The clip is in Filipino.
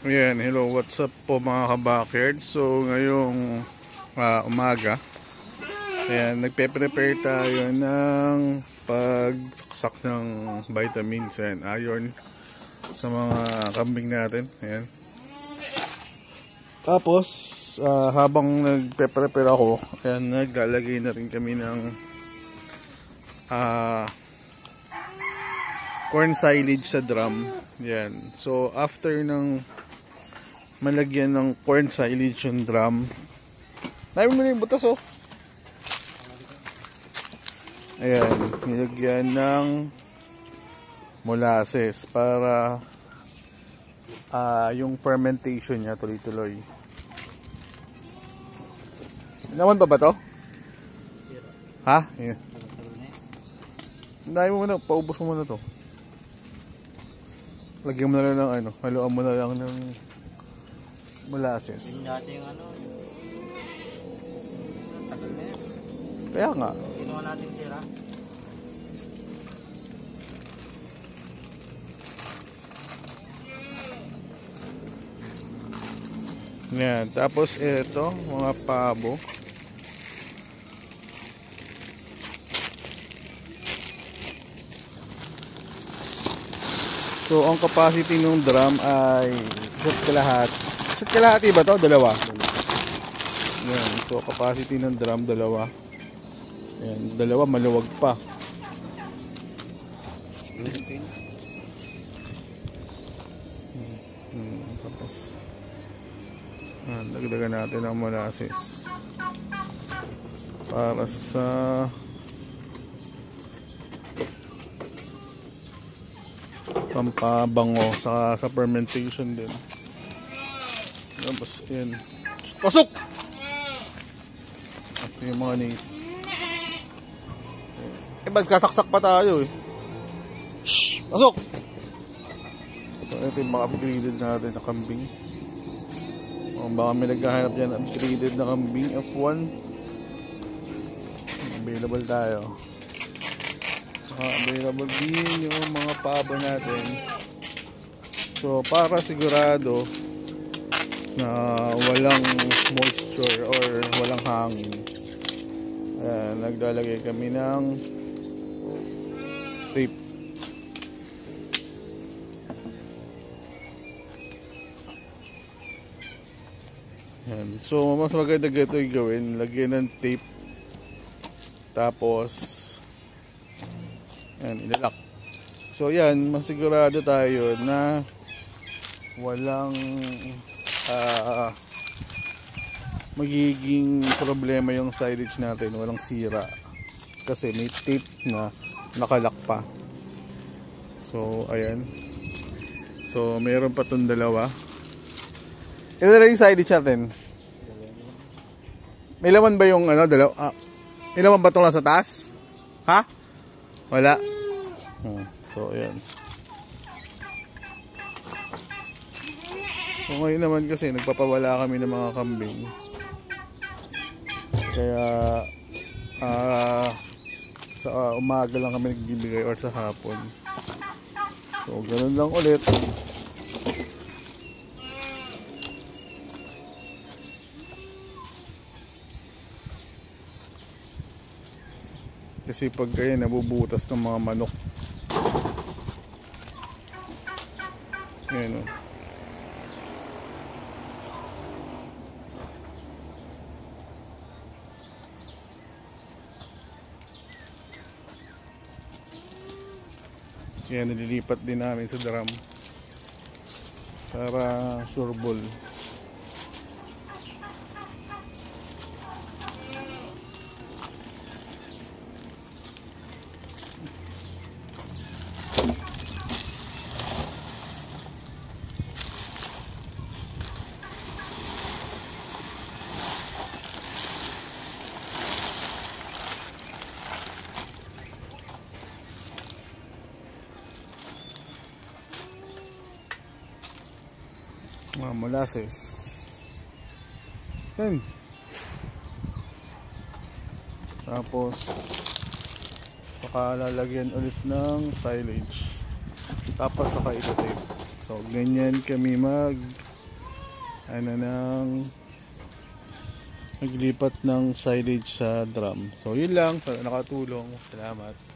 Ayan, hello, what's up po mga kabakerd. So ngayong umaga, ayan, nagpe-prepare tayo ng pagsaksak ng vitamins and iron sa mga kambing natin. Ayan. Tapos habang nagpe-prepare ako, ayan, naglalagay na rin kami ng corn silage sa drum. Ayan. So after ng malagyan ng corn silage yung drum, namin mo na yung butas, oh. Ayan, nilagyan ng molasses para yung fermentation niya tuloy-tuloy. Naman pa ba to? Ha? Yeah. Namin mo muna, paubos mo muna to. Lagyan mo na lang ng ano, haluan mo na lang ng molasses. Hindi natin yung ano. Tagal na yan. Kaya nga. Ginawa natin sira. Yan. Tapos ito, mga pabo. So, ang capacity ng drum ay isa't kalahati. Isa't kalahati ba to? Dalawa. Yan. So, capacity ng drum, dalawa. Yan. Dalawa, maluwag pa. Tapos, dagdagan natin ang molasses. Para sa pampabango sa fermentation din. Tapos yan. Pasok! Ito yung mga nate. Magkasaksak pa tayo eh. Shhh! Pasok! So ito yung mga upgraded natin na kambing. Baka may naghahanap dyan upgraded na kambing F1. Available tayo. Available din yung mga pabo natin. So para sigurado na walang moisture or walang hangin, naglalagay kami ng tape. Yan. So mas maganda ito yung gawin, lagyan ng tape, tapos yan, ilalak. So yan, masigurado tayo na walang magiging problema yung silage natin, walang sira kasi may tape na nakalak pa. So ayan. So mayroon pa tong dalawa. Ito na yung silage natin. May laman ba yung ano, dalawa? May laman ba itong nasa taas? Ha? Wala. So ayan. So ngayon naman kasi nagpapawala kami ng mga kambing. Kaya sa umaga lang kami nagbibigay or sa hapon. So ganun lang ulit. Kasi pag kayo nabubutas ng mga manok. Ayan o. Yan, nililipat din namin sa drum para sureball. Molasses. Then tapos saka lalagyan ulit ng silage, tapos saka ito tape. So ganyan kami mag ano ng naglipat ng silage sa drum. So yun lang, nakatulong. Salamat.